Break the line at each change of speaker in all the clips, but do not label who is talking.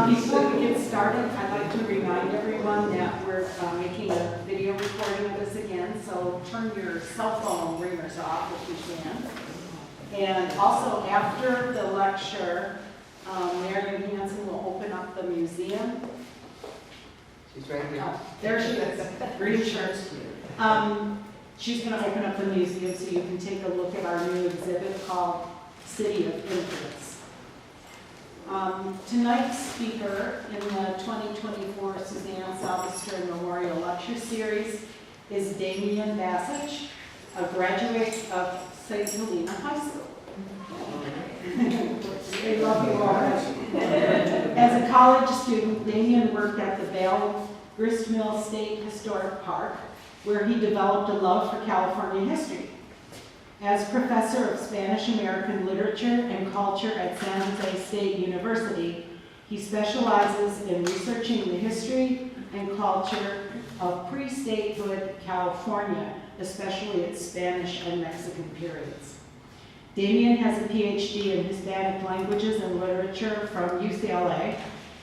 Before we get started, I'd like to remind everyone that we're making a video recording of this again, so turn your cell phone ringers off if you can. And also, after the lecture, Marion Hansen will open up the museum.
She's right here.
Oh, there she is, green shirt. She's going to open up the museum so you can take a look at our new exhibit called City of Influence. Tonight's speaker in the 2024 Susanne Salvestrin Memorial Lecture Series is Damian Bacich, a graduate of St. Helena High School. They love you already. As a college student, Damian worked at the Bale Grist State Historic Park, where he developed a love for California history. As professor of Spanish American literature and culture at San José State University, he specializes in researching the history and culture of pre-statehood California, especially its Spanish and Mexican periods. Damian has a Ph.D. in Hispanic languages and literature from UCLA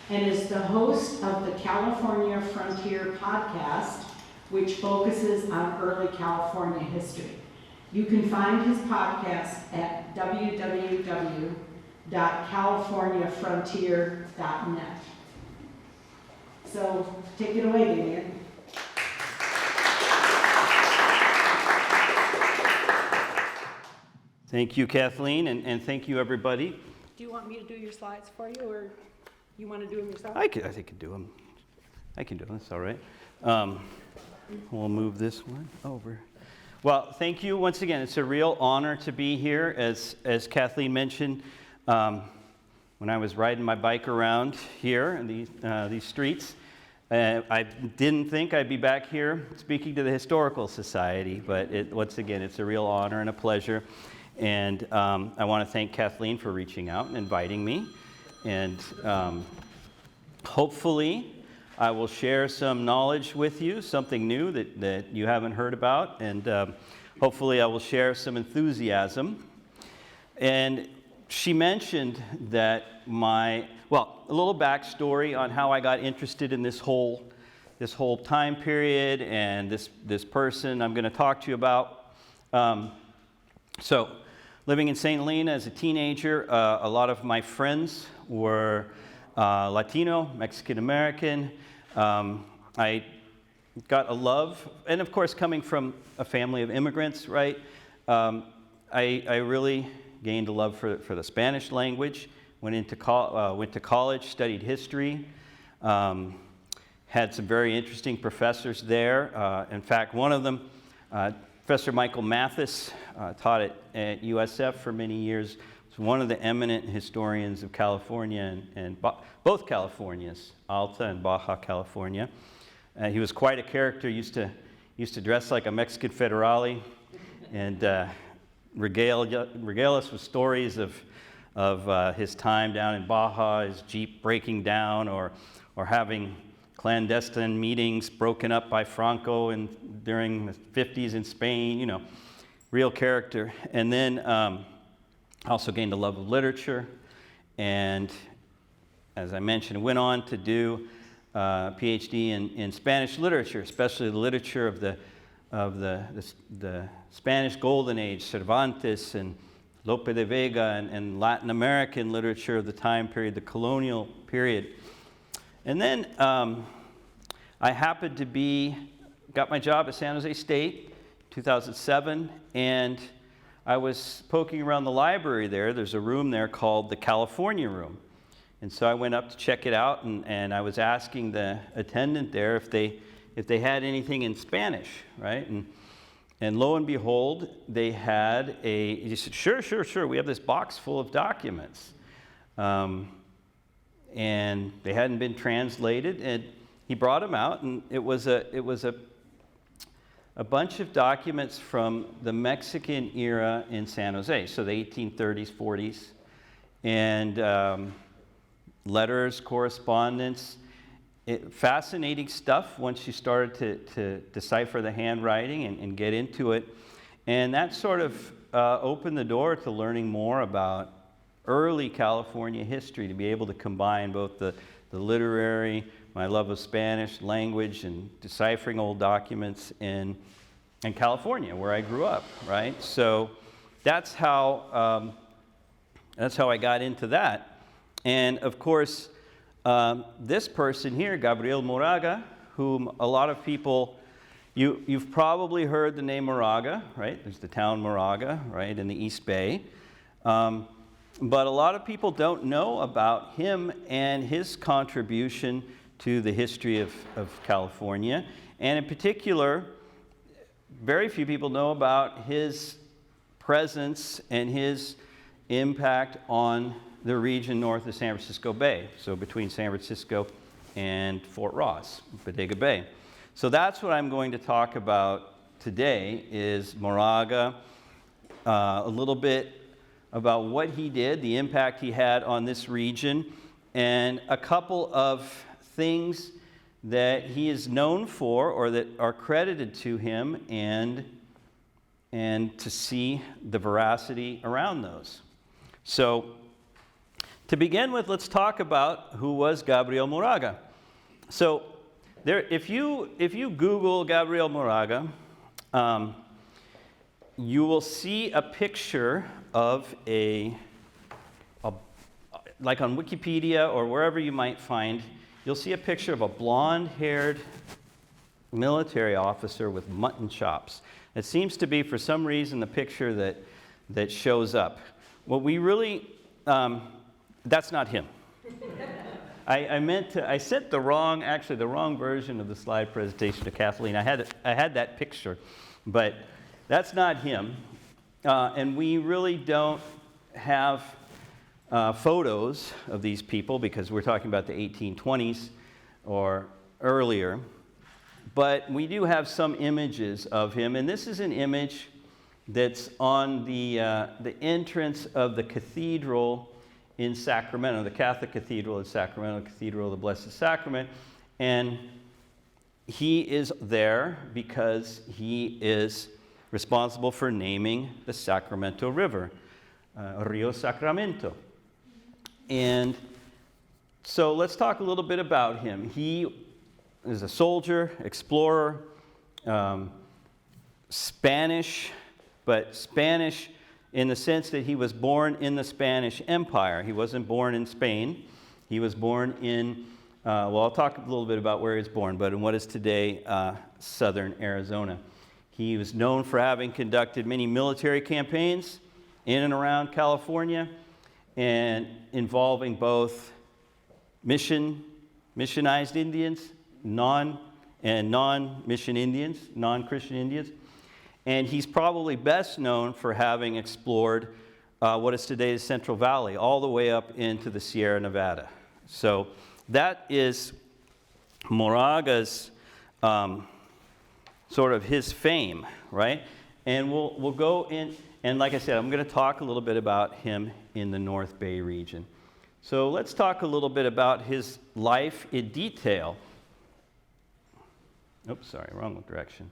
and is the host of the California Frontier podcast, which focuses on early California history. You can find his podcast at www.californiafrontier.net. So take it away, Damian.
Thank you, Kathleen, and thank you, everybody.
Do you want me to do your slides for you, or you want to do them yourself?
I think I can do them. I can do them. That's all right. We'll move this one over. Well, thank you once again. It's a real honor to be here. As Kathleen mentioned, when I was riding my bike around here in these streets, I didn't think I'd be back here speaking to the Historical Society, but once again, it's a real honor and a pleasure. And I want to thank Kathleen for reaching out and inviting me. And hopefully, I will share some knowledge with you, something new that you haven't heard about, and hopefully I will share some enthusiasm. And she mentioned that a little backstory on how I got interested in this whole time period and this person I'm going to talk to you about. So, living in St. Helena as a teenager, a lot of my friends were Latino, Mexican American. I got a love, and of course, coming from a family of immigrants, right? I really gained a love for the Spanish language. Went to college, studied history. Had some very interesting professors there. In fact, one of them, Professor Michael Mathis, taught at USF for many years. Was one of the eminent historians of California and both Californias, Alta and Baja California. He was quite a character. Used to dress like a Mexican federale, and regale us with stories of his time down in Baja, his Jeep breaking down, or having clandestine meetings broken up by Franco during the 50s in Spain. You know, real character. And then also gained a love of literature, and as I mentioned, went on to do a Ph.D. in Spanish literature, especially the literature of the Spanish Golden Age, Cervantes and Lope de Vega, and Latin American literature of the time period, the colonial period. And then I happened to got my job at San Jose State, 2007, and I was poking around the library there. There's a room there called the California Room. And so I went up to check it out, and I was asking the attendant there if they had anything in Spanish, right? And lo and behold, they had he said, sure, we have this box full of documents. And they hadn't been translated, and he brought them out, and it was a bunch of documents from the Mexican era in San Jose, so the 1830s, 40s, and letters, correspondence, fascinating stuff once you started to decipher the handwriting and get into it. And that sort of opened the door to learning more about early California history, to be able to combine both the the literary, my love of Spanish language and deciphering old documents in California, where I grew up, right? So that's how I got into that. And of course, this person here, Gabriel Moraga, whom a lot of people, you've probably heard the name Moraga, right? There's the town Moraga, right, in the East Bay. But a lot of people don't know about him and his contribution to the history of California. And in particular, very few people know about his presence and his impact on the region north of San Francisco Bay, so between San Francisco and Fort Ross, Bodega Bay. So that's what I'm going to talk about today, is Moraga, a little bit about what he did, the impact he had on this region, and a couple of things that he is known for or that are credited to him, and to see the veracity around those. So to begin with, let's talk about who was Gabriel Moraga. So if you Google Gabriel Moraga, you will see a picture of like on Wikipedia or wherever you might find, you'll see a picture of a blonde-haired military officer with mutton chops. It seems to be, for some reason, the picture that shows up. What we really, that's not him. I sent the wrong version of the slide presentation to Kathleen. I had that picture, but that's not him. And we really don't have photos of these people because we're talking about the 1820s or earlier. But we do have some images of him, and this is an image that's on the entrance of the cathedral in Sacramento, the Catholic Cathedral in Sacramento, Cathedral of the Blessed Sacrament. And he is there because he is responsible for naming the Sacramento River, Rio Sacramento. And so let's talk a little bit about him. He is a soldier, explorer, Spanish, but Spanish in the sense that he was born in the Spanish Empire. He wasn't born in Spain. He was born in, well, I'll talk a little bit about where he was born, but in what is today southern Arizona. He was known for having conducted many military campaigns in and around California, and involving both missionized Indians, non-mission Indians, non-Christian Indians. And he's probably best known for having explored what is today the Central Valley, all the way up into the Sierra Nevada. So that is Moraga's sort of his fame, right? And we'll go in, and like I said, I'm going to talk a little bit about him in the North Bay region. So let's talk a little bit about his life in detail. Oops, sorry, wrong direction.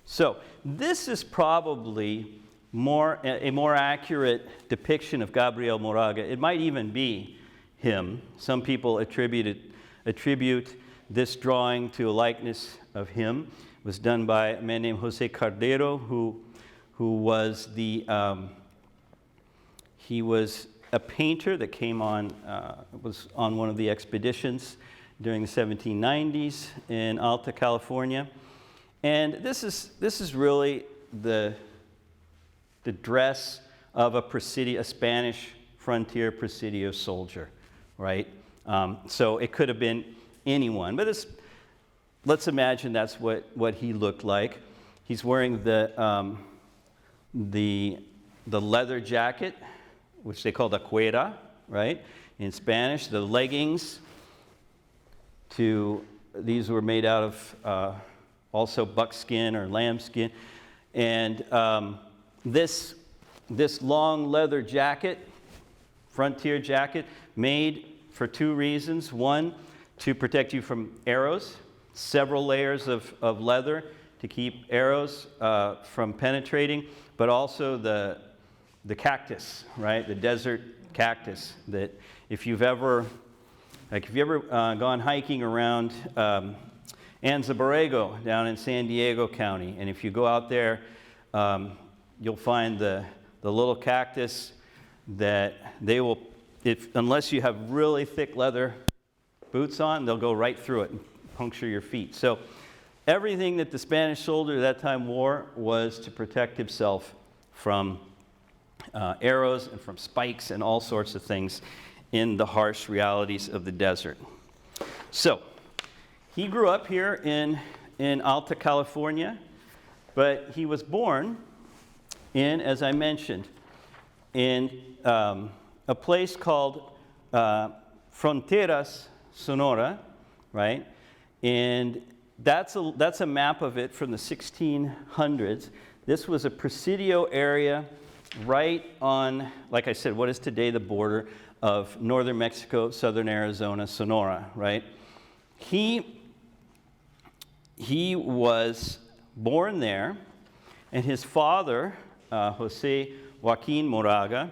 So this is probably a more accurate depiction of Gabriel Moraga. It might even be him. Some people attribute this drawing to a likeness of him. It was done by a man named Jose Cardero, who was he was a painter that came on, was on one of the expeditions during the 1790s in Alta California. And this is really the dress of a Spanish frontier presidio soldier, right? So it could have been anyone, but let's imagine that's what he looked like. He's wearing the leather jacket, which they call the cuera, right? In Spanish, the leggings. These were made out of also buckskin or lambskin, and this long leather jacket, frontier jacket, made for two reasons. One, to protect you from arrows, several layers of leather to keep arrows from penetrating, but also the cactus, right? The desert cactus that if you've ever Like if you ever gone hiking around Anza Borrego down in San Diego County, and if you go out there, you'll find the little cactus that they will, unless you have really thick leather boots on, they'll go right through it and puncture your feet. So everything that the Spanish soldier at that time wore was to protect himself from arrows and from spikes and all sorts of things in the harsh realities of the desert. So he grew up here in Alta California, but he was born in, as I mentioned, in a place called Fronteras, Sonora, right? And that's a map of it from the 1600s. This was a presidio area right on, like I said, what is today the border of northern Mexico, southern Arizona, Sonora, right? He was born there, and his father, Jose Joaquin Moraga,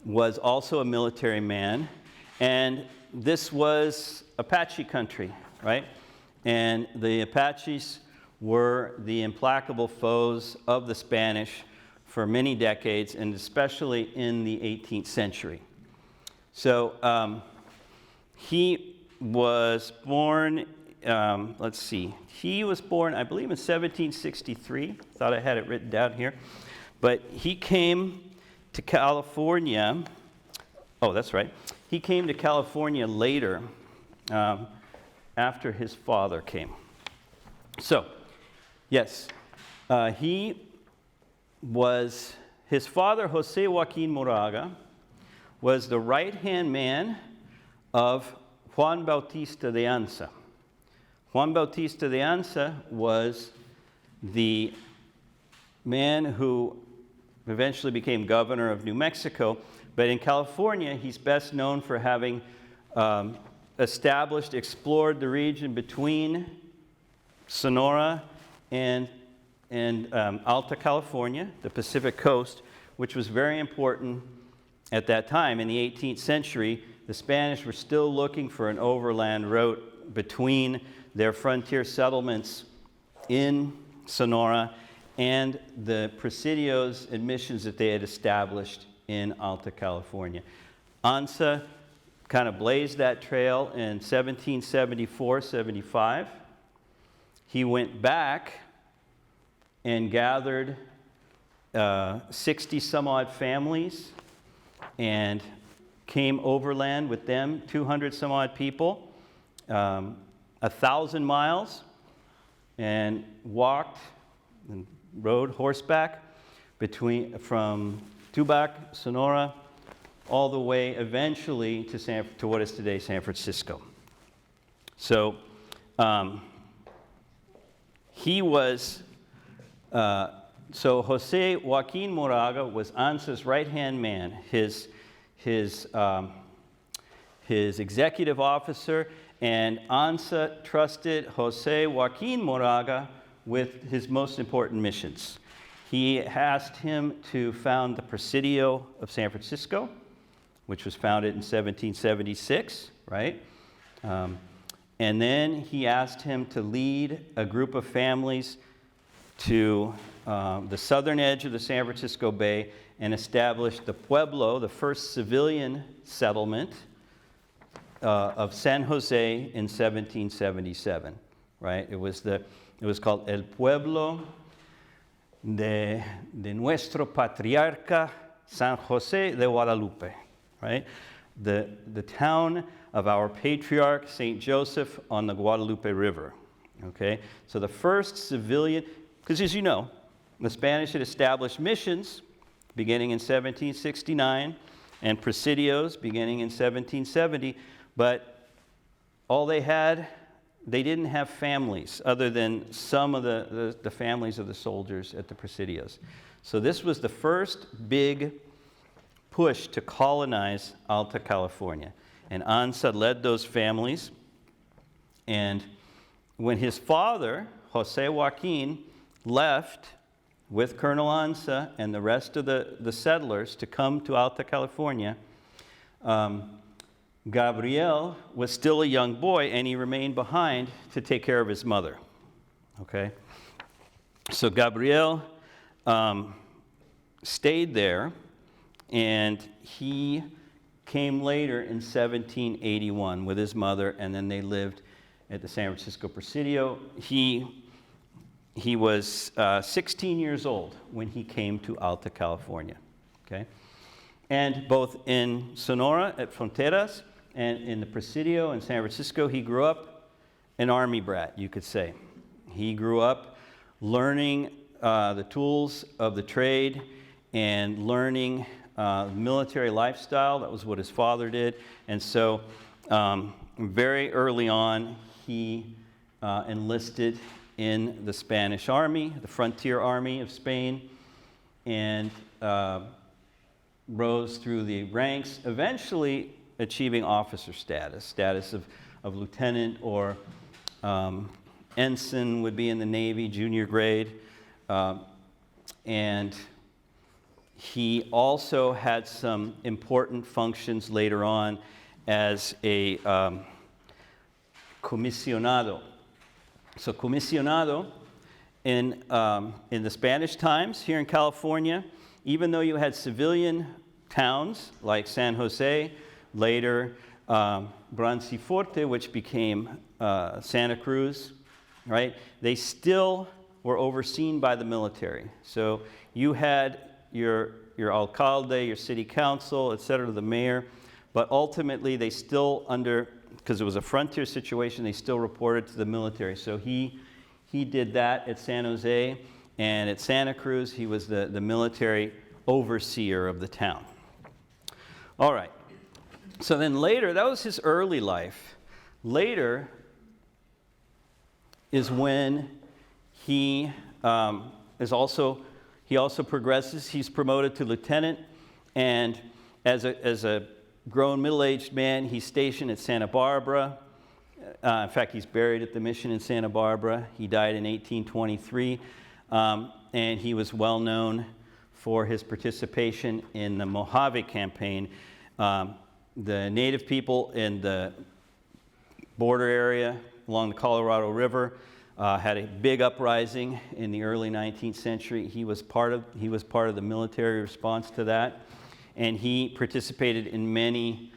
was also a military man, and this was Apache country, right? And the Apaches were the implacable foes of the Spanish for many decades, and especially in the 18th century. So he was born, let's see, he was born, I believe, in 1763. Thought I had it written down here. But he came to California, oh, that's right. He came to California later, after his father came. So, yes, his father, Jose Joaquin Moraga, was the right-hand man of Juan Bautista de Anza. Juan Bautista de Anza was the man who eventually became governor of New Mexico, but in California, he's best known for having explored the region between Sonora and Alta California, the Pacific coast, which was very important at that time. In the 18th century, the Spanish were still looking for an overland route between their frontier settlements in Sonora and the presidios and missions that they had established in Alta California. Anza kind of blazed that trail in 1774-75. He went back and gathered 60 some odd families and came overland with them, 200 some odd people, 1,000 miles, and walked and rode horseback from Tubac, Sonora, all the way eventually to what is today San Francisco. So Jose Joaquin Moraga was Anza's right-hand man, his executive officer, and Anza trusted Jose Joaquin Moraga with his most important missions. He asked him to found the Presidio of San Francisco, which was founded in 1776, right? And then he asked him to lead a group of families to the southern edge of the San Francisco Bay and establish the Pueblo, the first civilian settlement of San Jose in 1777, right? It was called El Pueblo de Nuestro Patriarca San Jose de Guadalupe, right? The town of our patriarch, St. Joseph, on the Guadalupe River, okay? So the first civilian, because as you know, the Spanish had established missions beginning in 1769 and presidios beginning in 1770, but all they didn't have families other than some of the families of the soldiers at the presidios. So this was the first big push to colonize Alta California. And Anza led those families. And when his father, Jose Joaquin, left with Colonel Anza and the rest of the settlers to come to Alta California, Gabriel was still a young boy, and he remained behind to take care of his mother. Okay? So Gabriel stayed there, and he came later in 1781 with his mother, and then they lived at the San Francisco Presidio. He was 16 years old when he came to Alta California. Okay? And both in Sonora at Fronteras and in the Presidio in San Francisco, he grew up an army brat, you could say. He grew up learning the tools of the trade and learning military lifestyle. That was what his father did. And so very early on, he enlisted in the Spanish Army, the frontier army of Spain, and rose through the ranks, eventually achieving officer status of lieutenant, or ensign would be in the Navy, junior grade. And he also had some important functions later on as a comisionado. So comisionado in the Spanish times here in California, even though you had civilian towns like San Jose, later Branciforte, which became Santa Cruz, right? They still were overseen by the military. So you had your alcalde, your city council, etc., the mayor, but ultimately they still because it was a frontier situation, they still reported to the military. So he did that at San Jose, and at Santa Cruz, he was the military overseer of the town. All right. So then later, that was his early life. Later is when he also progresses. He's promoted to lieutenant, and as a grown middle-aged man, he's stationed at Santa Barbara. In fact, he's buried at the mission in Santa Barbara. He died in 1823, and he was well known for his participation in the Mojave campaign. The native people in the border area along the Colorado River had a big uprising in the early 19th century. He was part of the military response to that, and he participated in many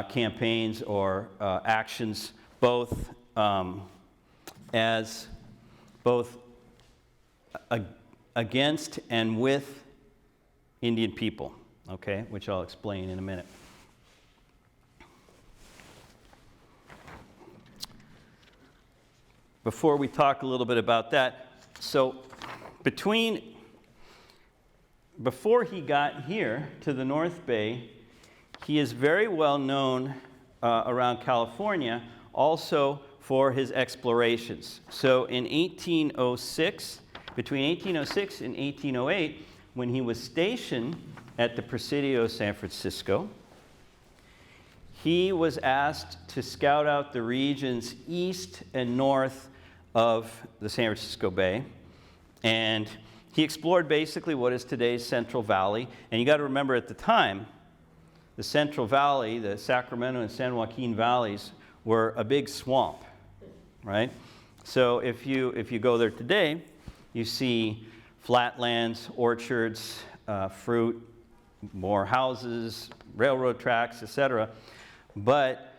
campaigns or actions, both against and with Indian people, okay, which I'll explain in a minute. Before we talk a little bit about that, so before he got here to the North Bay, he is very well known around California also for his explorations. So in 1806, between 1806 and 1808, when he was stationed at the Presidio San Francisco, he was asked to scout out the regions east and north of the San Francisco Bay, and he explored basically what is today's Central Valley. And you got to remember, at the time, the Central Valley, the Sacramento and San Joaquin valleys, were a big swamp, right? So if you go there today, you see flatlands, orchards, fruit, more houses, railroad tracks, etc. But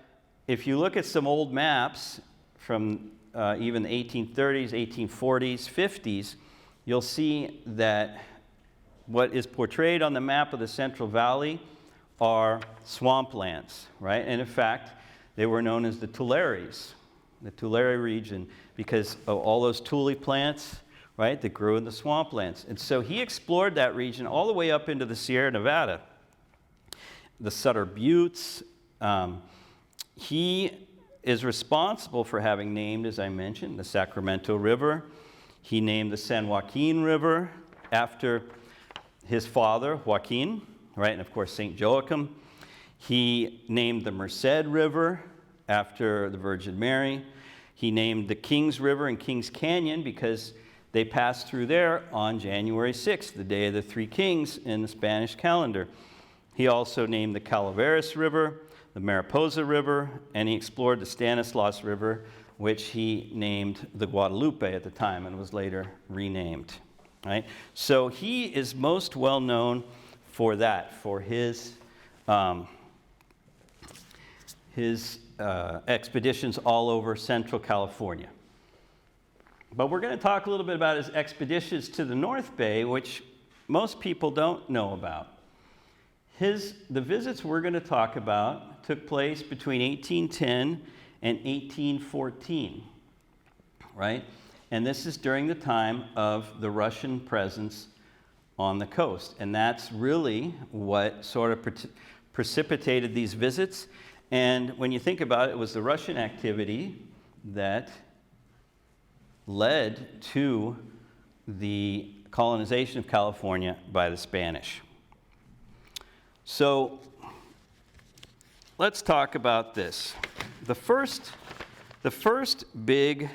if you look at some old maps from even the 1830s, 1840s, 50s, you'll see that what is portrayed on the map of the Central Valley are swamplands, right? And in fact, they were known as the Tuileries, the Tulare region, because of all those tule plants, right, that grew in the swamplands. And so he explored that region all the way up into the Sierra Nevada, the Sutter Buttes. He is responsible for having named, as I mentioned, the Sacramento River. He named the San Joaquin River after his father, Joaquin, right, and of course St. Joachim. He named the Merced River after the Virgin Mary. He named the Kings River and Kings Canyon because they passed through there on January 6th, the Day of the Three Kings in the Spanish calendar. He also named the Calaveras River, the Mariposa River, and he explored the Stanislaus River, which he named the Guadalupe at the time and was later renamed. Right? So he is most well known for that, for his expeditions all over Central California. But we're going to talk a little bit about his expeditions to the North Bay, which most people don't know about. The visits we're going to talk about took place between 1810 and 1814, right? And this is during the time of the Russian presence on the coast. And that's really what sort of precipitated these visits. And when you think about it, it was the Russian activity that led to the colonization of California by the Spanish. So let's talk about this. The first big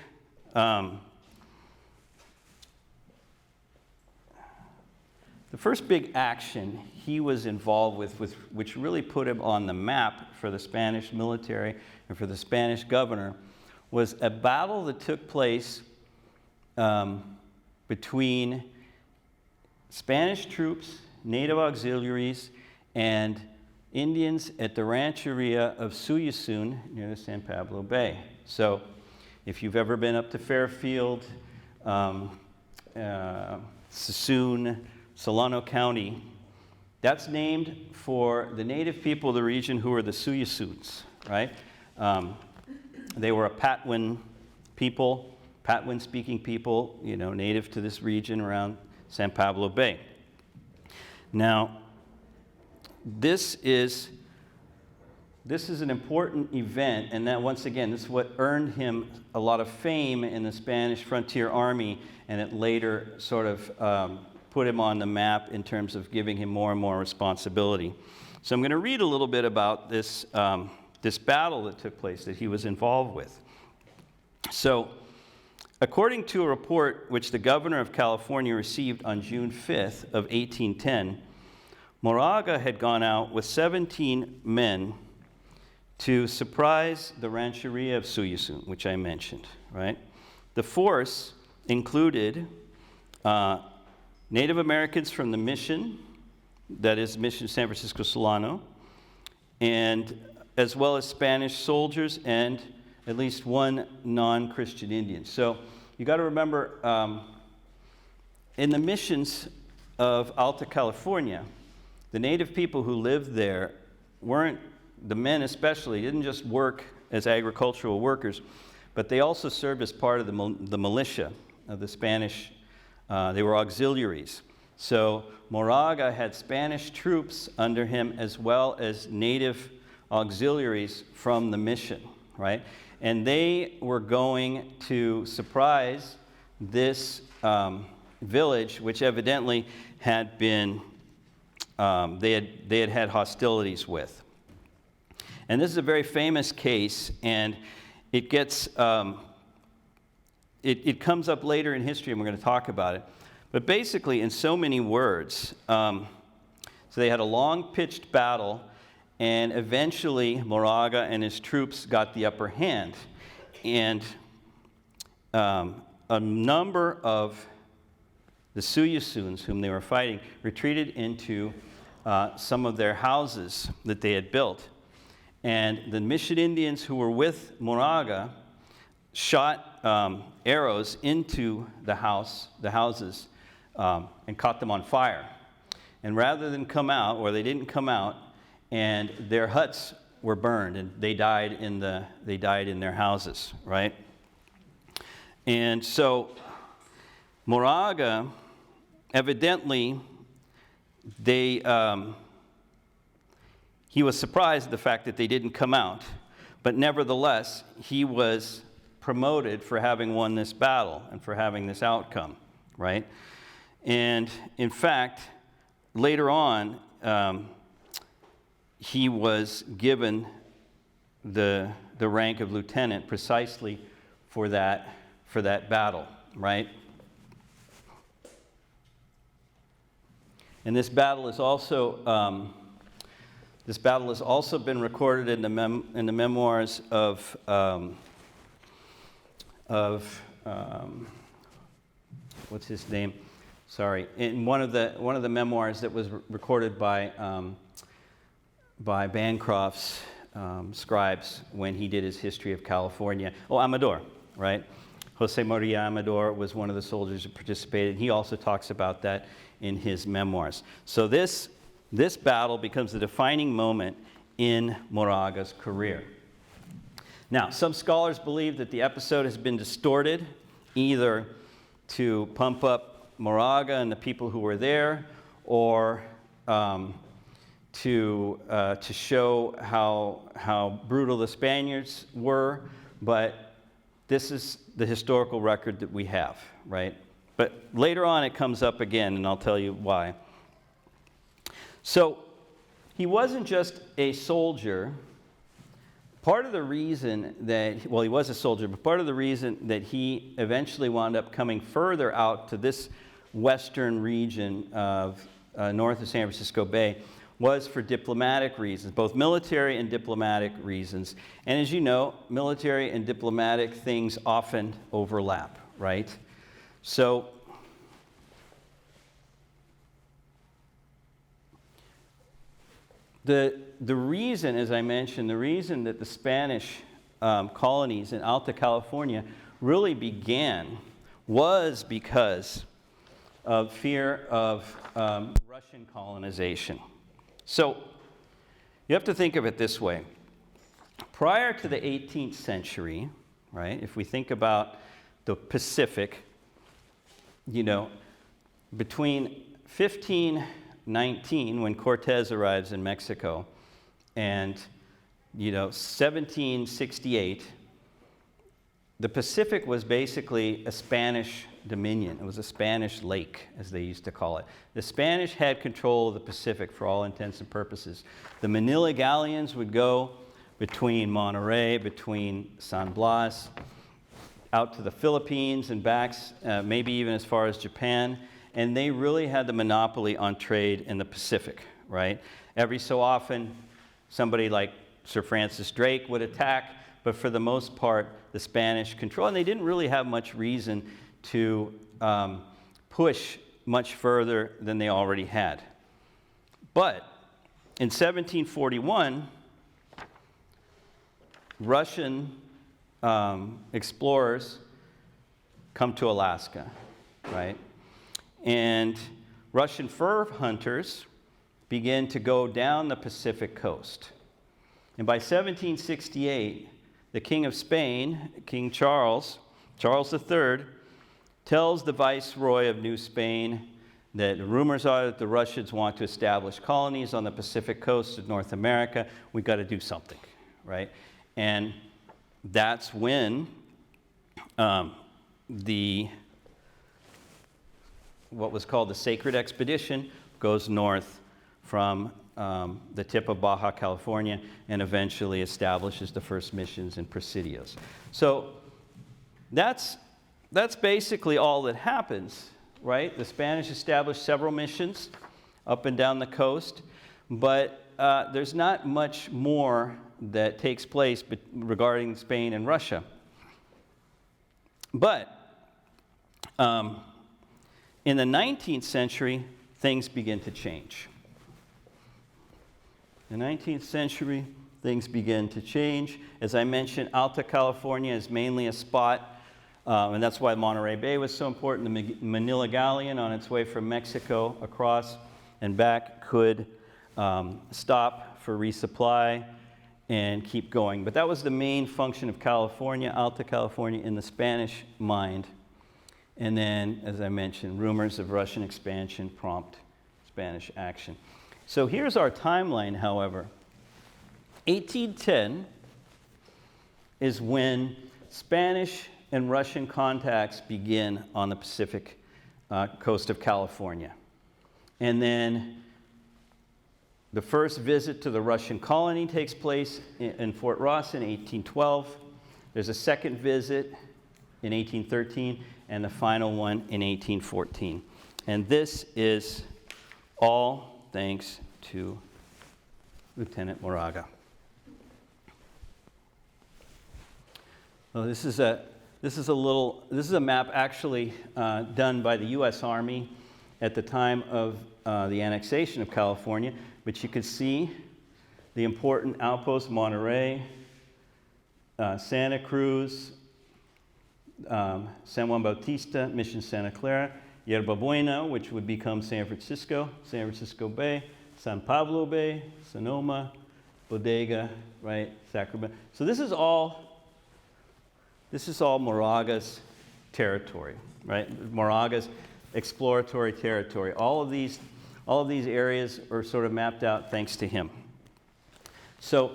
action he was involved with, which really put him on the map for the Spanish military and for the Spanish governor, was a battle that took place between Spanish troops, native auxiliaries, and Indians at the rancheria of Susanne near the San Pablo Bay. So if you've ever been up to Fairfield, Susanne, Solano County, that's named for the native people of the region who were the Susannes, right? They were a Patwin people, Patwin-speaking people, native to this region around San Pablo Bay. Now, this is an important event, and that, once again, this is what earned him a lot of fame in the Spanish frontier army, and it later sort of put him on the map in terms of giving him more and more responsibility. So I'm going to read a little bit about this battle that took place that he was involved with. So, according to a report which the governor of California received on June 5th of 1810, Moraga had gone out with 17 men to surprise the rancheria of Susanne, which I mentioned, right? The force included Native Americans from the mission, that is Mission San Francisco Solano, and as well as Spanish soldiers and at least one non-Christian Indian. So you got to remember, in the missions of Alta California, the native people who lived there weren't, the men especially, didn't just work as agricultural workers, but they also served as part of the militia of the Spanish. They were auxiliaries. So Moraga had Spanish troops under him as well as native auxiliaries from the mission, right? And they were going to surprise this village, which evidently had been, they had hostilities with. And this is a very famous case, and it gets, it comes up later in history, and we're going to talk about it. But basically, in so many words, so they had a long pitched battle, and eventually Moraga and his troops got the upper hand. And a number of the Susannes, whom they were fighting, retreated into some of their houses that they had built. And the Mission Indians who were with Moraga shot arrows into the houses, and caught them on fire. And rather than come out, or they didn't come out, and their huts were burned, and they died in their houses, right? And so Moraga, evidently, he was surprised at the fact that they didn't come out, but nevertheless, he was promoted for having won this battle and for having this outcome, right? And in fact, later on, he was given the rank of lieutenant precisely for that battle, right? And this battle is also This battle has also been recorded in the memoirs of what's his name? Sorry, in one of the memoirs that was recorded by Bancroft's scribes when he did his history of California. Oh, Amador, right? Jose Maria Amador was one of the soldiers who participated. He also talks about that in his memoirs. So this battle becomes the defining moment in Moraga's career. Now, some scholars believe that the episode has been distorted, either to pump up Moraga and the people who were there, or to show how brutal the Spaniards were. But this is the historical record that we have, right? But later on it comes up again, and I'll tell you why. So he wasn't just a soldier. Part of the reason that, well, he was a soldier, but part of the reason that he eventually wound up coming further out to this western region of north of San Francisco Bay was for diplomatic reasons, both military and diplomatic reasons. And as you know, military and diplomatic things often overlap, right? So the reason, as I mentioned, the reason that the Spanish colonies in Alta California really began was because of fear of Russian colonization. So you have to think of it this way. Prior to the 18th century, right, if we think about the Pacific, you know, between 1519, when Cortez arrives in Mexico, and, you know, 1768, the Pacific was basically a Spanish dominion. It was a Spanish lake, as they used to call it. The Spanish had control of the Pacific for all intents and purposes. The Manila galleons would go between Monterey, between San Blas, out to the Philippines and back, maybe even as far as Japan. And they really had the monopoly on trade in the Pacific, right? Every so often, somebody like Sir Francis Drake would attack, but for the most part, the Spanish control, and they didn't really have much reason to push much further than they already had. But in 1741, Russian explorers come to Alaska, right? And Russian fur hunters begin to go down the Pacific coast. And by 1768, the King of Spain, King Charles III, tells the Viceroy of New Spain that rumors are that the Russians want to establish colonies on the Pacific coast of North America. We've got to do something, right? And that's when what was called the Sacred Expedition goes north from the tip of Baja California and eventually establishes the first missions in Presidios. So that's basically all that happens, right? The Spanish established several missions up and down the coast, but there's not much more that takes place regarding Spain and Russia. But in the 19th century, things begin to change. In the 19th century, things begin to change. As I mentioned, Alta California is mainly a spot, and that's why Monterey Bay was so important. The Manila Galleon on its way from Mexico across and back could stop for resupply and keep going. But that was the main function of California, Alta California, in the Spanish mind. And then, as I mentioned, rumors of Russian expansion prompt Spanish action. So here's our timeline, however. 1810 is when Spanish and Russian contacts begin on the Pacific coast of California. And then the first visit to the Russian colony takes place in Fort Ross in 1812. There's a second visit in 1813, and the final one in 1814. And this is all thanks to Lieutenant Moraga. Well, this is a map actually done by the U.S. Army at the time of the annexation of California, but you can see the important outposts: Monterey, Santa Cruz, San Juan Bautista, Mission Santa Clara, Yerba Buena, which would become San Francisco Bay, San Pablo Bay, Sonoma, Bodega, right, Sacramento. So this is all Moraga's territory, right? Moraga's exploratory territory. All of these areas are sort of mapped out thanks to him. So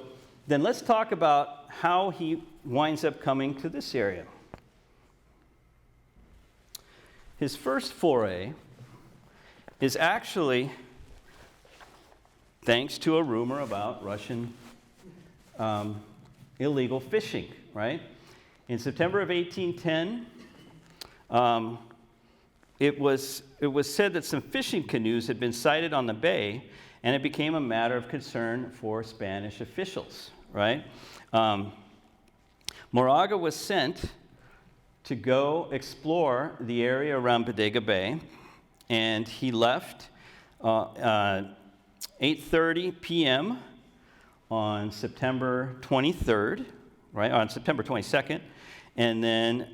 then let's talk about how he winds up coming to this area. His first foray is actually thanks to a rumor about Russian illegal fishing, right? In September of 1810, it was said that some fishing canoes had been sighted on the bay, and it became a matter of concern for Spanish officials, right? Moraga was sent to go explore the area around Bodega Bay, and he left 8:30 p.m. on September 23rd, right, on September 22nd, and then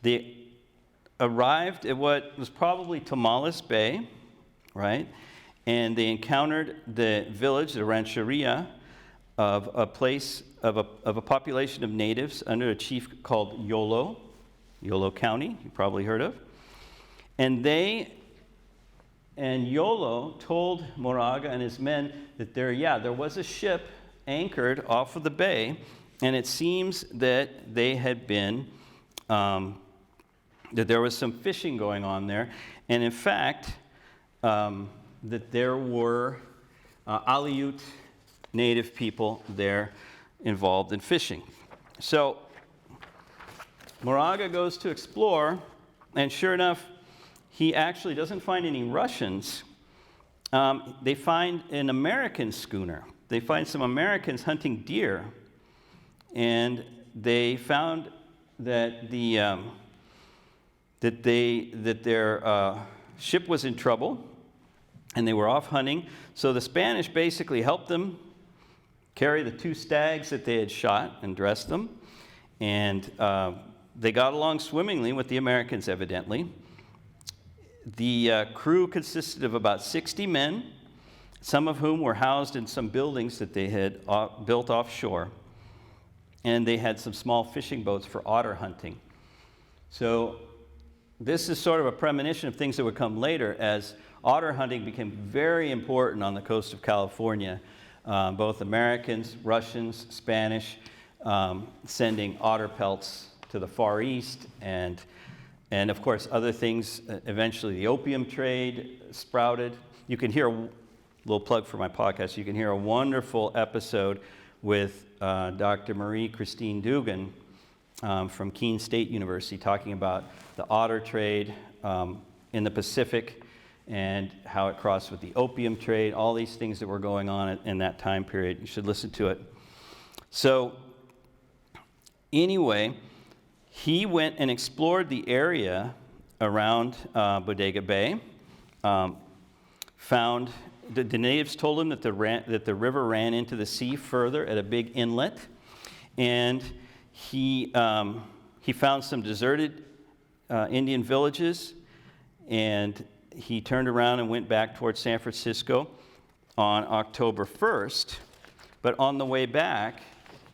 they arrived at what was probably Tamales Bay, right, and they encountered the village, the rancheria, of a place of a population of natives under a chief called Yolo County, you probably heard of. And Yolo told Moraga and his men that there was a ship anchored off of the bay, and it seems that they had been, that there was some fishing going on there, and in fact, that there were Aleut native people there involved in fishing. So Moraga goes to explore, and sure enough, he actually doesn't find any Russians. They find an American schooner. They find some Americans hunting deer, and they found that their ship was in trouble, and they were off hunting. So the Spanish basically helped them carry the 2 stags that they had shot and dressed them, and they got along swimmingly with the Americans, evidently. The crew consisted of about 60 men, some of whom were housed in some buildings that they had built offshore, and they had some small fishing boats for otter hunting. So this is sort of a premonition of things that would come later, as otter hunting became very important on the coast of California. Both Americans, Russians, Spanish, sending otter pelts to the Far East, and of course other things. Eventually the opium trade sprouted. You can hear, a little plug for my podcast, you can hear a wonderful episode with Dr. Marie Christine Dugan from Keene State University, talking about the otter trade in the Pacific and how it crossed with the opium trade, all these things that were going on in that time period. You should listen to it. So anyway, he went and explored the area around Bodega Bay, found the natives told him that the river ran into the sea further at a big inlet, and he found some deserted Indian villages, and he turned around and went back towards San Francisco on October 1st. But on the way back,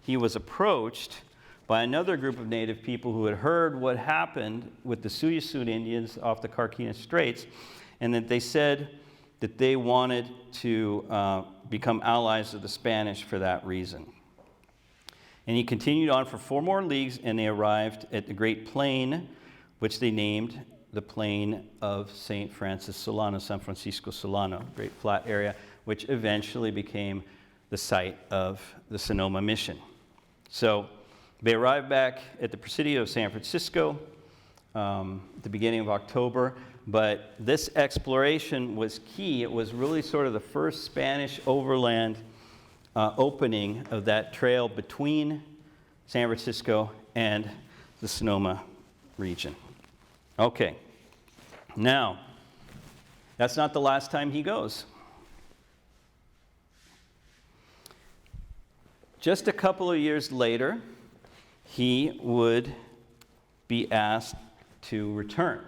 he was approached by another group of native people who had heard what happened with the Suyasud Indians off the Carquinez Straits, and that they said that they wanted to become allies of the Spanish for that reason. And he continued on for 4 more leagues, and they arrived at the Great Plain, which they named the Plain of St. Francis Solano, San Francisco Solano, great flat area, which eventually became the site of the Sonoma Mission. So they arrived back at the Presidio of San Francisco at the beginning of October, but this exploration was key. It was really sort of the first Spanish overland opening of that trail between San Francisco and the Sonoma region. Okay, now, that's not the last time he goes. Just a couple of years later, he would be asked to return,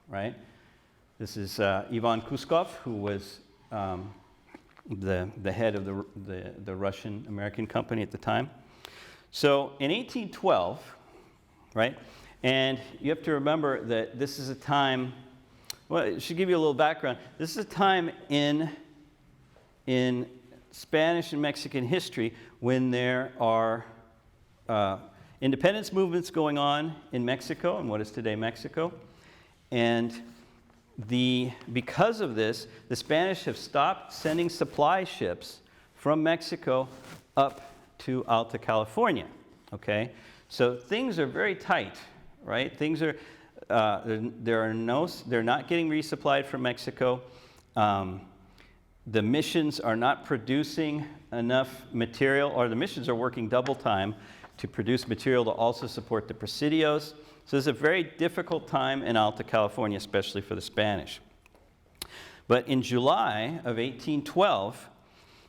right? This is Ivan Kuskov, who was the head of the Russian-American company at the time. So in 1812, right, and you have to remember that this is a time, well, it should give you a little background. This is a time in Spanish and Mexican history when there are independence movements going on in Mexico, in what is today Mexico, and because of this, the Spanish have stopped sending supply ships from Mexico up to Alta California, okay? So things are very tight, right? Things are, they're not getting resupplied from Mexico. The missions are not producing enough material, or the missions are working double time to produce material to also support the presidios. So it's a very difficult time in Alta California, especially for the Spanish. But in July of 1812,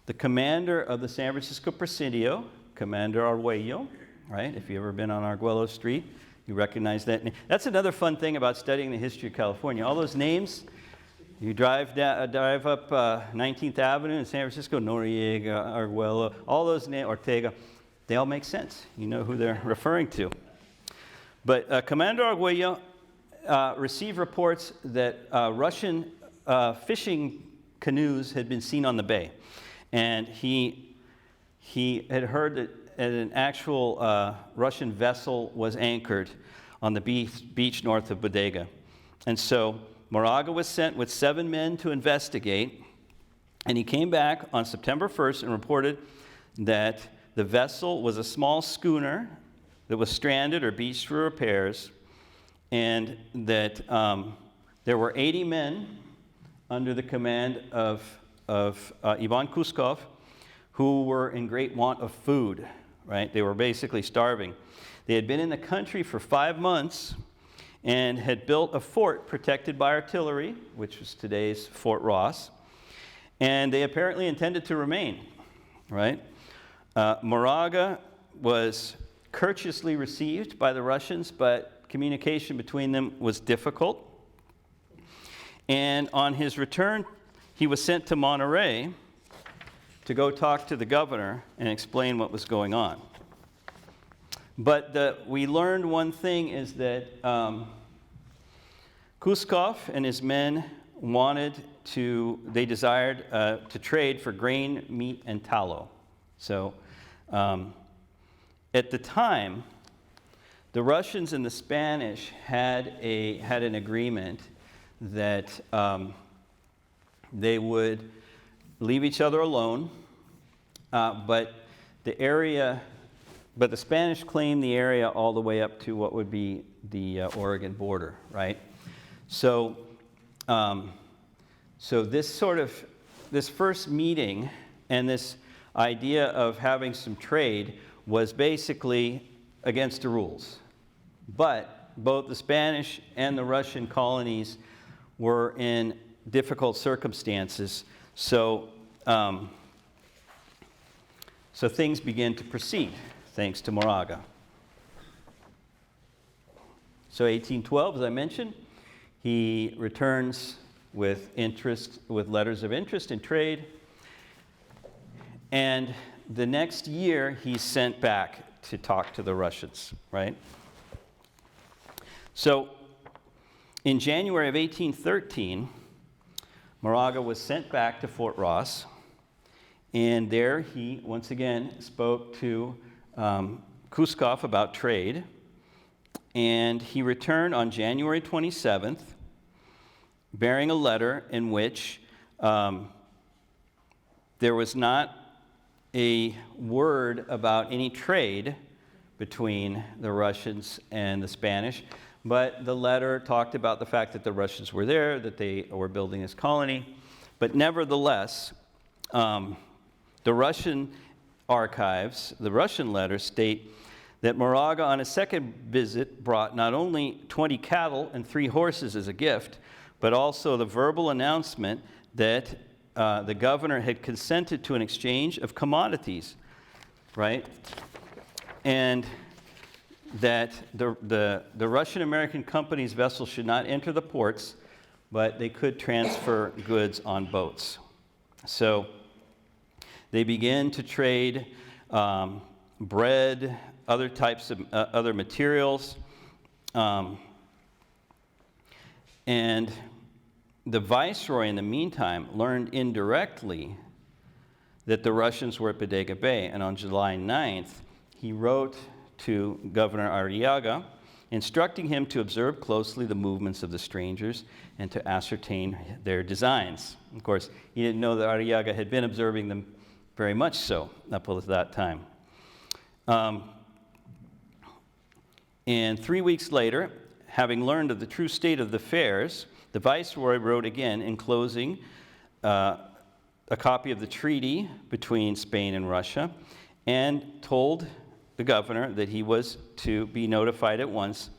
the commander of the San Francisco Presidio, Commander Arguello, right? If you've ever been on Arguello Street, you recognize that name. That's another fun thing about studying the history of California. All those names, you drive up 19th Avenue in San Francisco, Noriega, Arguello, all those names, Ortega, they all make sense. You know who they're referring to. But Commander Arguello received reports that Russian fishing canoes had been seen on the bay. And he had heard that an actual Russian vessel was anchored on the beach north of Bodega. And so Moraga was sent with 7 men to investigate, and he came back on September 1st and reported that the vessel was a small schooner that was stranded or beached for repairs, and that there were 80 men under the command of Ivan Kuskov who were in great want of food, right? They were basically starving. They had been in the country for 5 months and had built a fort protected by artillery, which was today's Fort Ross, and they apparently intended to remain, right? Moraga was courteously received by the Russians, but communication between them was difficult. And on his return, he was sent to Monterey to go talk to the governor and explain what was going on. But we learned one thing is that Kuskov and his men desired to trade for grain, meat, and tallow. So at the time, the Russians and the Spanish had an agreement that they would leave each other alone, but the Spanish claimed the area all the way up to what would be the Oregon border, right? So this first meeting and this idea of having some trade was basically against the rules. But both the Spanish and the Russian colonies were in difficult circumstances, so things began to proceed, thanks to Moraga. So 1812, as I mentioned, he returns with letters of interest in trade, and the next year he's sent back to talk to the Russians, right? So in January of 1813, Moraga was sent back to Fort Ross, and there he once again spoke to Kuskov about trade, and he returned on January 27th bearing a letter in which there was not a word about any trade between the Russians and the Spanish, but the letter talked about the fact that the Russians were there, that they were building this colony. But nevertheless, The Russian archives, the Russian letters state that Moraga on his second visit brought not only 20 cattle and 3 horses as a gift, but also the verbal announcement that the governor had consented to an exchange of commodities, right? And that the Russian-American company's vessels should not enter the ports, but they could transfer goods on boats. So they began to trade bread, other types of other materials, and the viceroy in the meantime learned indirectly that the Russians were at Bodega Bay, and on July 9th he wrote to Governor Arriaga instructing him to observe closely the movements of the strangers and to ascertain their designs. Of course, he didn't know that Arriaga had been observing them very much so up until that time. And 3 weeks later, having learned of the true state of the affairs, the viceroy wrote again enclosing a copy of the treaty between Spain and Russia and told the governor that he was to be notified at once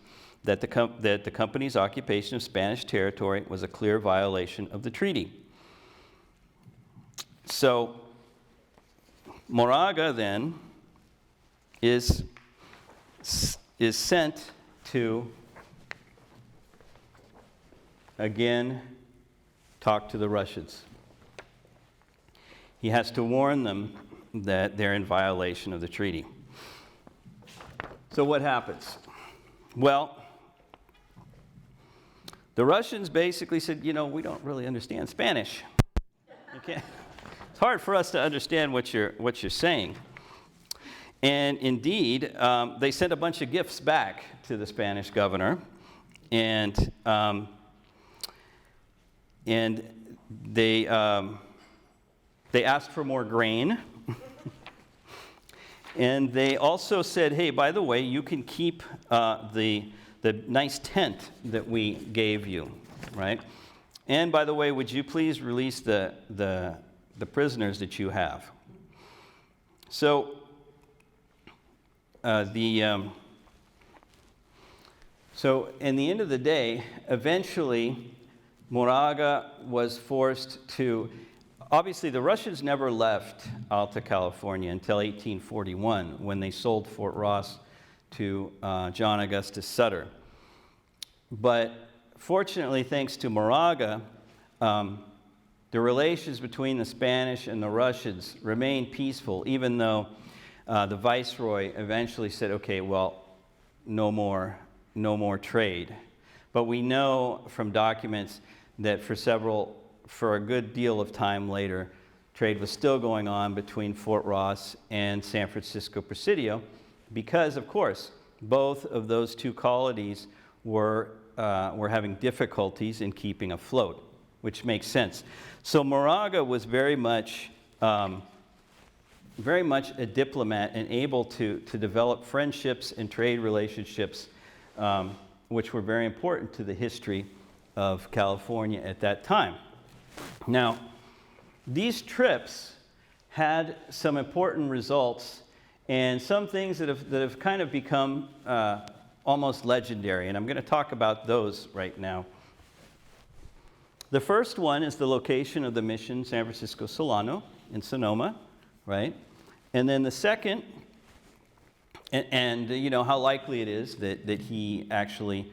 that the company's occupation of Spanish territory was a clear violation of the treaty. So Moraga then is sent to again talk to the Russians. He has to warn them that they're in violation of the treaty. So what happens? Well, the Russians basically said, you know, we don't really understand Spanish. Okay? It's hard for us to understand what you're saying. And indeed, they sent a bunch of gifts back to the Spanish governor, and they asked for more grain. And they also said, hey, by the way, you can keep the nice tent that we gave you, right? And by the way, would you please release the prisoners that you have? So so in the end of the day, eventually, Moraga was forced to. Obviously, the Russians never left Alta California until 1841, when they sold Fort Ross to John Augustus Sutter. But fortunately, thanks to Moraga, the relations between the Spanish and the Russians remained peaceful, even though the viceroy eventually said, okay, well, no more trade. But we know from documents that for a good deal of time later, trade was still going on between Fort Ross and San Francisco Presidio because, of course, both of those two colonies were having difficulties in keeping afloat, which makes sense. So Moraga was very much a diplomat and able to develop friendships and trade relationships, which were very important to the history of California at that time. Now, these trips had some important results and some things that have kind of become almost legendary, and I'm going to talk about those right now. The first one is the location of the mission San Francisco Solano in Sonoma, right? And then the second, and you know how likely it is that he actually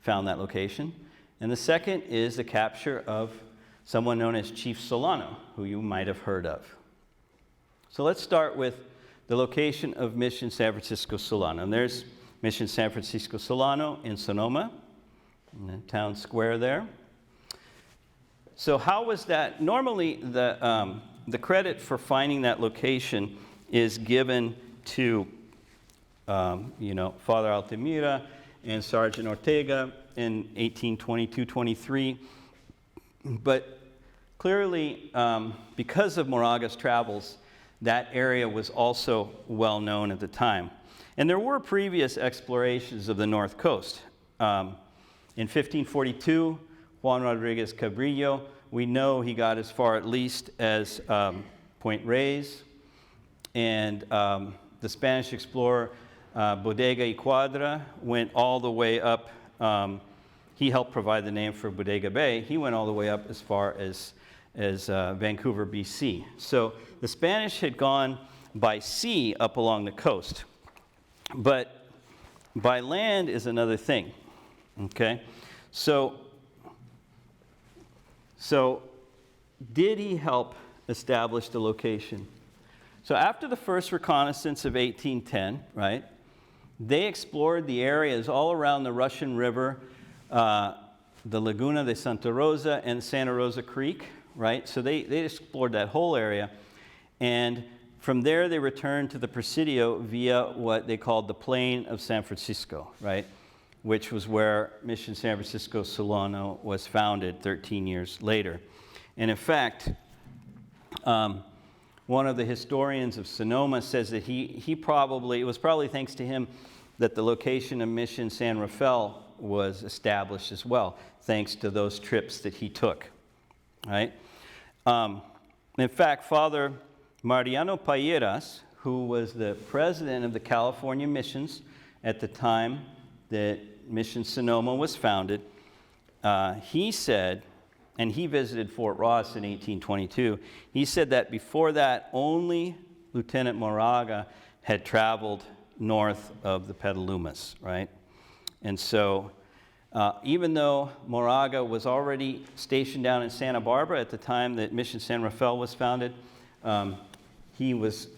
found that location. And the second is the capture of someone known as Chief Solano, who you might have heard of. So let's start with the location of Mission San Francisco Solano. And there's Mission San Francisco Solano in Sonoma, in the town square there. So how was that? Normally, the credit for finding that location is given to, Father Altamira and Sergeant Ortega in 1822-23. But clearly, because of Moraga's travels, that area was also well known at the time. And there were previous explorations of the North Coast. In 1542, Juan Rodriguez Cabrillo, we know he got as far at least as Point Reyes. and the Spanish explorer Bodega y Cuadra went all the way up. He helped provide the name for Bodega Bay. He went all the way up as far as Vancouver, BC. So the Spanish had gone by sea up along the coast, but by land is another thing. Okay, so did he help establish the location? So after the first reconnaissance of 1810, right, they explored the areas all around the Russian River, the Laguna de Santa Rosa and Santa Rosa Creek, right? So they explored that whole area. And from there, they returned to the Presidio via what they called the Plain of San Francisco, right? Which was where Mission San Francisco Solano was founded 13 years later. And in fact, one of the historians of Sonoma says that it was probably thanks to him that the location of Mission San Rafael was established as well, thanks to those trips that he took, right? In fact, Father Mariano Payeras, who was the president of the California missions at the time that Mission Sonoma was founded, he said, and he visited Fort Ross in 1822, he said that before that, only Lieutenant Moraga had traveled north of the Petalumas, right? And so even though Moraga was already stationed down in Santa Barbara at the time that Mission San Rafael was founded, he was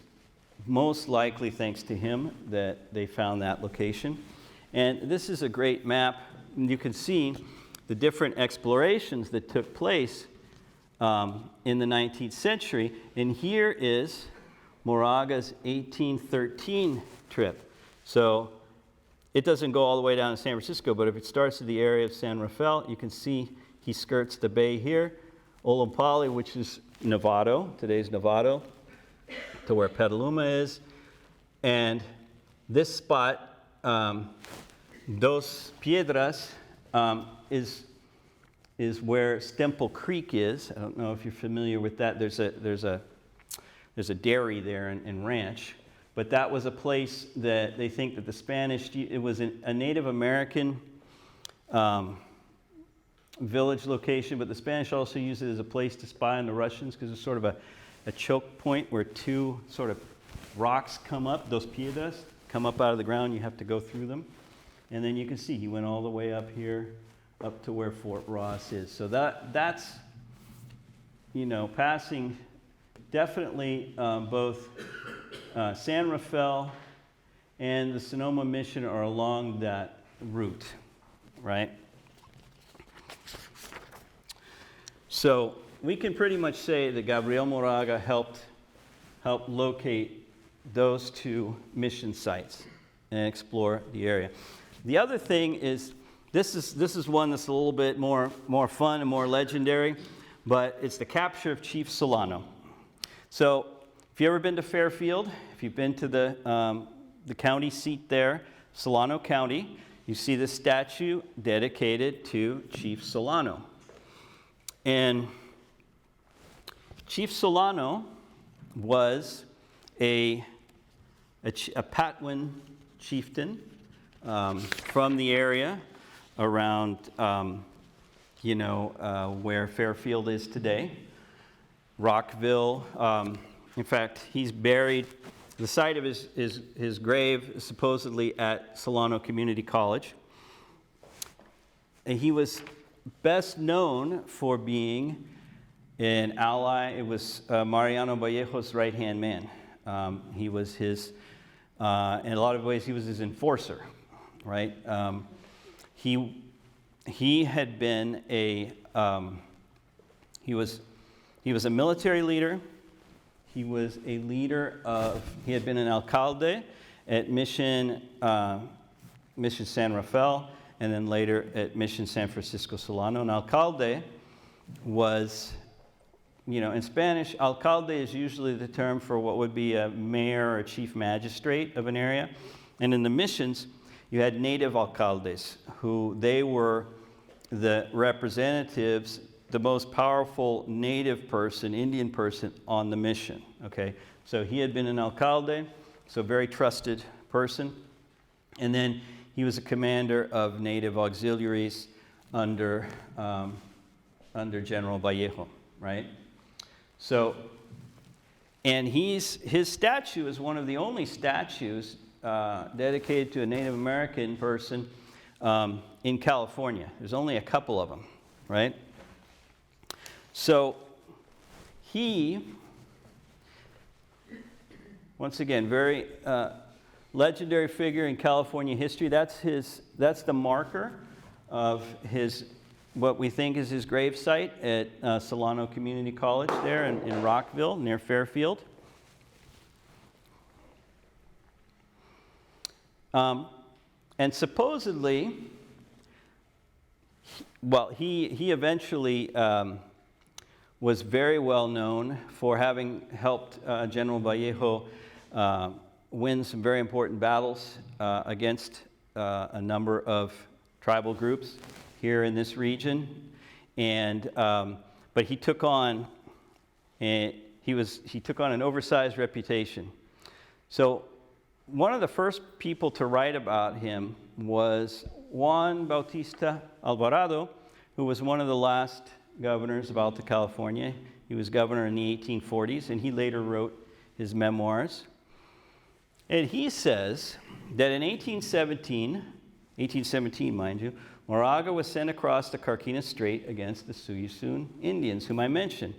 most likely, thanks to him, that they found that location. And this is a great map. You can see the different explorations that took place in the 19th century. And here is Moraga's 1813 trip. So it doesn't go all the way down to San Francisco, but if it starts at the area of San Rafael, you can see he skirts the bay here. Olompali, which is Novato, today's Novato, to where Petaluma is. And this spot, Dos Piedras, is where Stemple Creek is. I don't know if you're familiar with that. There's a dairy there and ranch. But that was a place that they think that the Spanish, it was a Native American village location, but the Spanish also used it as a place to spy on the Russians because it's sort of a choke point where two sort of rocks come up, Dos Piedras, come up out of the ground. You have to go through them. And then you can see he went all the way up here, up to where Fort Ross is. So that's, passing definitely both San Rafael and the Sonoma Mission are along that route, right? So we can pretty much say that Gabriel Moraga helped locate those two mission sites and explore the area. The other thing is, this is one that's a little bit more fun and more legendary, but it's the capture of Chief Solano. So if you've ever been to Fairfield, if you've been to the county seat there, Solano County, you see this statue dedicated to Chief Solano. And Chief Solano was a Patwin chieftain from the area around, where Fairfield is today, Rockville. In fact, he's buried, the site of his grave is supposedly at Solano Community College. And he was best known for being an ally. It was Mariano Vallejo's right-hand man. He was his, in a lot of ways, he was his enforcer, right? He had been he was a military leader. He was a leader he had been an alcalde at Mission San Rafael, and then later at Mission San Francisco Solano. An alcalde was, in Spanish, alcalde is usually the term for what would be a mayor or chief magistrate of an area. And in the missions, you had native alcaldes, who they were the representatives, the most powerful native person, Indian person on the mission, okay? So he had been an alcalde, so a very trusted person. And then he was a commander of native auxiliaries under General Vallejo, right? So, and his statue is one of the only statues dedicated to a Native American person in California. There's only a couple of them, right? So he, once again, very legendary figure in California history. That's the marker of his, what we think is his grave site at Solano Community College there in Rockville near Fairfield. And supposedly, he eventually was very well known for having helped General Vallejo win some very important battles against a number of tribal groups here in this region. And but he took on an oversized reputation. So one of the first people to write about him was Juan Bautista Alvarado, who was one of the last governors of Alta California. He was governor in the 1840s, and he later wrote his memoirs. And he says that in 1817, mind you, Moraga was sent across the Carquinez Strait against the Susanne Indians, whom I mentioned.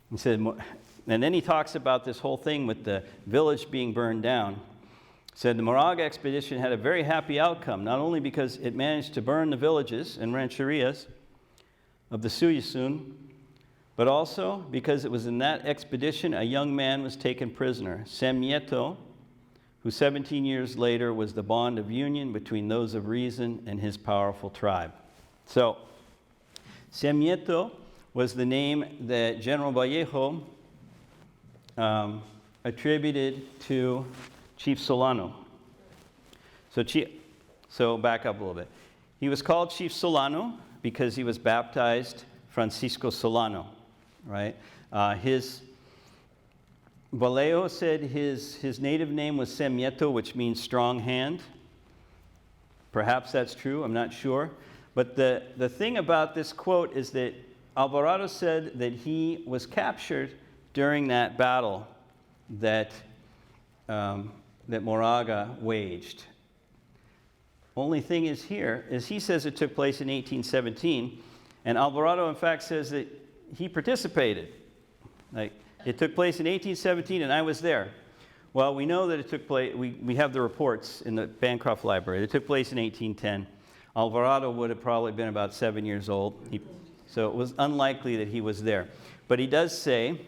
He said, and then he talks about this whole thing with the village being burned down. Said the Moraga expedition had a very happy outcome, not only because it managed to burn the villages and rancherias of the Susanne, but also because it was in that expedition a young man was taken prisoner, Sam Nieto, who 17 years later was the bond of union between those of reason and his powerful tribe. So, Sam Nieto was the name that General Vallejo attributed to Chief Solano. So back up a little bit. He was called Chief Solano because he was baptized Francisco Solano, right? Vallejo said his native name was Sem Nieto, which means strong hand. Perhaps that's true, I'm not sure. But the thing about this quote is that Alvarado said that he was captured during that battle that Moraga waged. Only thing is here is he says it took place in 1817, and Alvarado in fact says that he participated. Like, it took place in 1817 and I was there. Well, we know that it took place, we have the reports in the Bancroft Library. It took place in 1810. Alvarado would have probably been about 7 years old. So it was unlikely that he was there. But he does say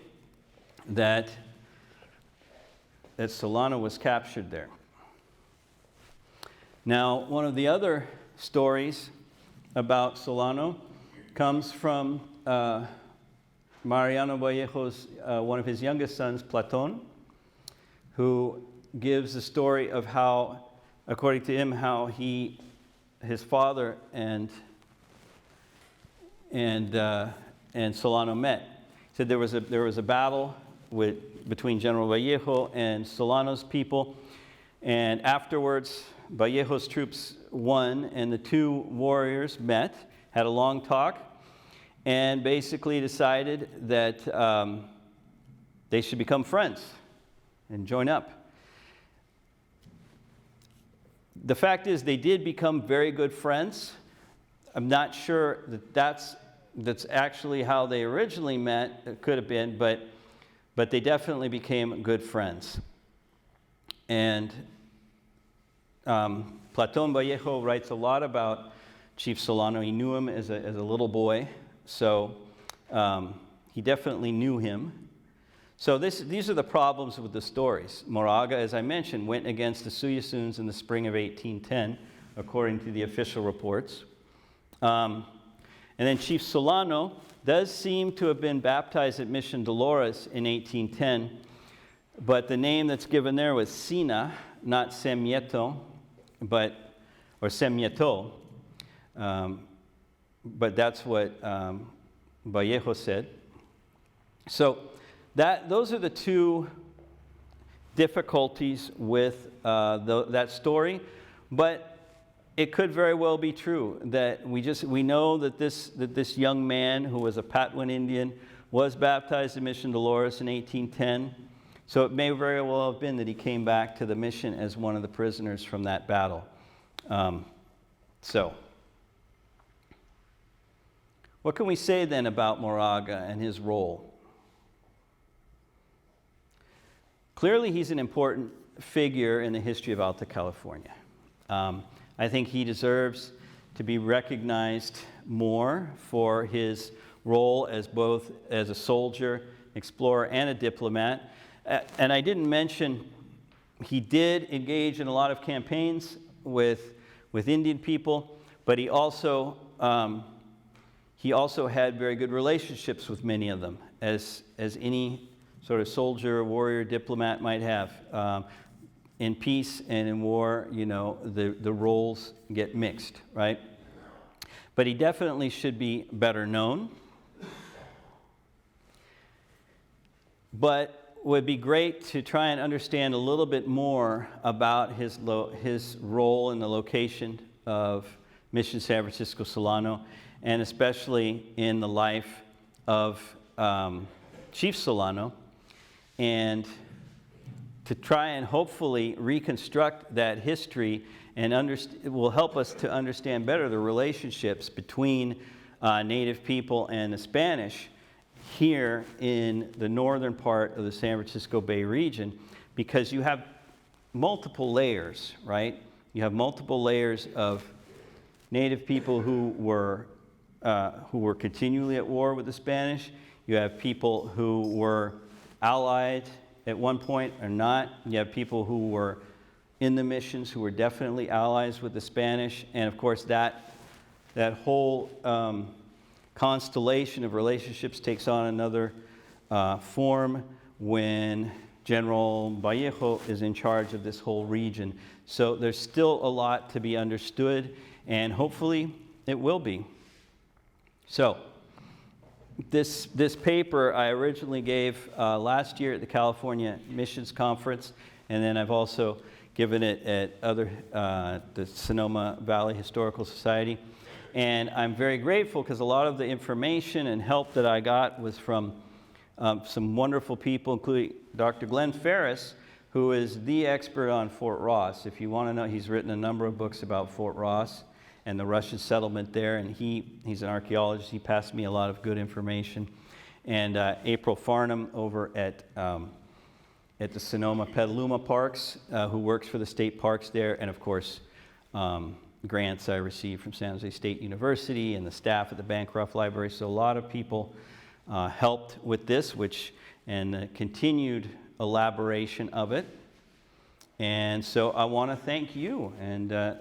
that Solano was captured there. Now, one of the other stories about Solano comes from Mariano Vallejo's, one of his youngest sons, Platon, who gives a story of how, according to him, how his father and Solano met. He said there was a battle between General Vallejo and Solano's people, and afterwards Vallejo's troops won, and the two warriors met, had a long talk, and basically decided that they should become friends and join up. The fact is, they did become very good friends. I'm not sure that that's actually how they originally met. It could have been, but they definitely became good friends. And Platon Vallejo writes a lot about Chief Solano. He knew him as a little boy, so he definitely knew him. So these are the problems with the stories. Moraga, as I mentioned, went against the Susannes in the spring of 1810, according to the official reports. And then Chief Solano does seem to have been baptized at Mission Dolores in 1810, but the name that's given there was Sina, not Sem Nieto, or Sem Nieto, but that's what Vallejo said. So those are the two difficulties with that story, but it could very well be true that we know that this young man who was a Patwin Indian was baptized in Mission Dolores in 1810. So it may very well have been that he came back to the mission as one of the prisoners from that battle. What can we say then about Moraga and his role? Clearly, he's an important figure in the history of Alta California. I think he deserves to be recognized more for his role as both as a soldier, explorer, and a diplomat. And I didn't mention, he did engage in a lot of campaigns with Indian people, but he also had very good relationships with many of them, as any sort of soldier, warrior, diplomat might have. In peace and in war, the roles get mixed, right? But he definitely should be better known. But it would be great to try and understand a little bit more about his role in the location of Mission San Francisco Solano, and especially in the life of Chief Solano, and to try and hopefully reconstruct that history and it will help us to understand better the relationships between Native people and the Spanish here in the northern part of the San Francisco Bay region, because you have multiple layers, right? You have multiple layers of Native people who were continually at war with the Spanish. You have people who were allied at one point or not. You have people who were in the missions who were definitely allies with the Spanish. And of course, that whole constellation of relationships takes on another form when General Vallejo is in charge of this whole region. So there's still a lot to be understood, and hopefully it will be. So this paper I originally gave last year at the California Missions Conference, and then I've also given it at the Sonoma Valley Historical Society. And I'm very grateful because a lot of the information and help that I got was from some wonderful people, including Dr. Glenn Ferris, who is the expert on Fort Ross. If you want to know, he's written a number of books about Fort Ross and the Russian settlement there, and he's an archaeologist. He passed me a lot of good information. And April Farnham over at the Sonoma Petaluma Parks, who works for the state parks there, and of course, grants I received from San José State University and the staff at the Bancroft Library. So a lot of people helped with this, and the continued elaboration of it. And so I want to thank you, and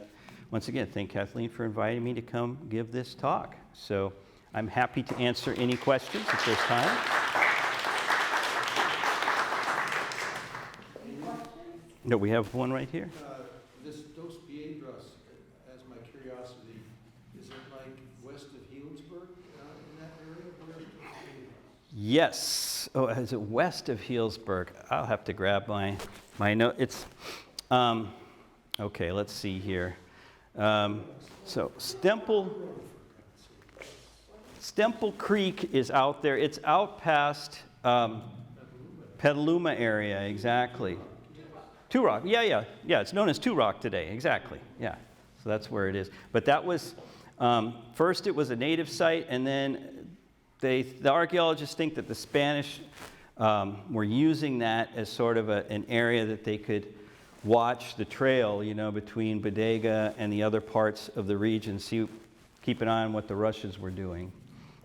once again, thank Kathleen for inviting me to come give this talk. So I'm happy to answer any questions if there's time.
Any questions?
No, we have one right here.
This Dos Piedras, as my curiosity, is it like west of Healdsburg in that area? Where's Dos Piedras?
Yes. Oh, is it west of Healdsburg? I'll have to grab my note. It's, okay, let's see here. So Stemple Creek is out there. It's out past Petaluma area, exactly. Two Rock, yeah, it's known as Two Rock today, exactly, yeah. So that's where it is. But that was, first it was a native site, and then the archaeologists think that the Spanish were using that as sort of an area that they could watch the trail, between Bodega and the other parts of the region, keep an eye on what the Russians were doing.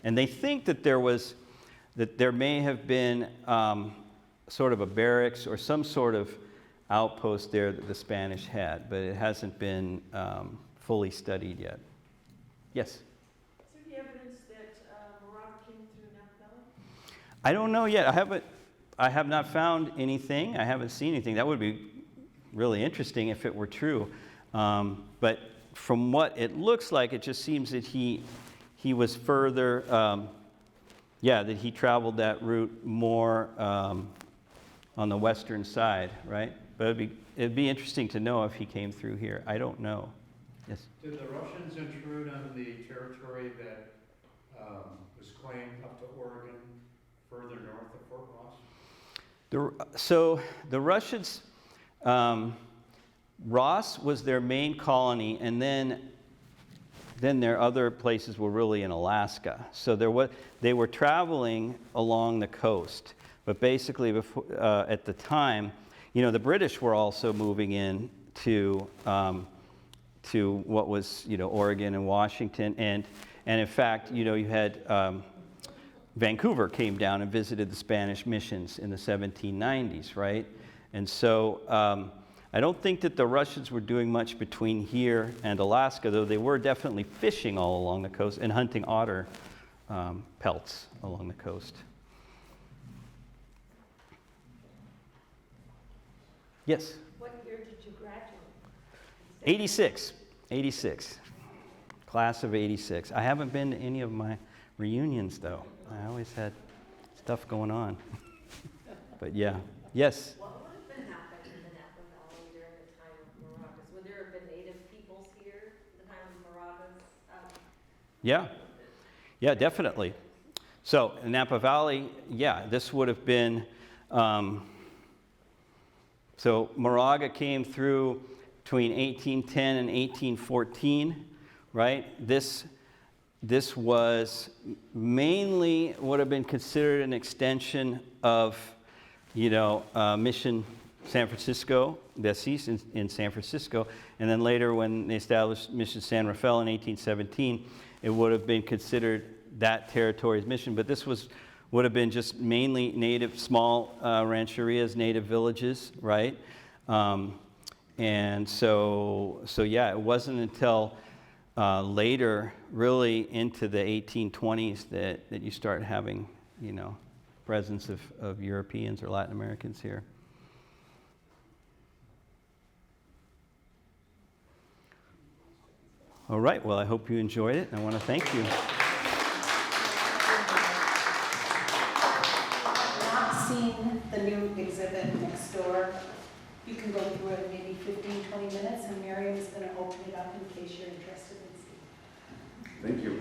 And they think that there may have been sort of a barracks or some sort of outpost there that the Spanish had, but it hasn't been fully studied yet. Yes?
Is there any evidence that Moraga came through Napa Valley?
I don't know yet. I have not found anything. I haven't seen anything. That would be really interesting if it were true. But from what it looks like, it just seems that he was further, that he traveled that route more on the western side, right? But it'd be interesting to know if he came through here. I don't know. Yes?
Did the Russians intrude on the territory that was claimed up to Oregon, further north of Fort Ross?
So the Russians, Ross was their main colony, and then their other places were really in Alaska. So they were traveling along the coast, but basically before, at the time, the British were also moving in to what was Oregon and Washington, and in fact you had Vancouver came down and visited the Spanish missions in the 1790s, right? And so I don't think that the Russians were doing much between here and Alaska, though they were definitely fishing all along the coast and hunting otter pelts along the coast. Yes?
What year did you graduate?
86. Class of 86. I haven't been to any of my reunions, though. I always had stuff going on. But yeah. Yes?
What would have been happening in the Napa Valley during the time of Moragas? Would there have been native peoples here at the time of Moragas?
Yeah. Yeah, definitely. So, in Napa Valley, yeah, this would have been... so, Moraga came through between 1810 and 1814, right? This was mainly would have been considered an extension of, Mission San Francisco, Bacich in San Francisco, and then later when they established Mission San Rafael in 1817, it would have been considered that territory's mission. But this would have been just mainly native, small rancherias, native villages, right? And so yeah, it wasn't until later, really into the 1820s, that you start having, presence of Europeans or Latin Americans here. All right, well, I hope you enjoyed it, and I want to thank you.
Not seen the new exhibit next door. You can go through it in maybe 15, 20 minutes, and Miriam is going to open it up in case you're interested in seeing.
Thank you.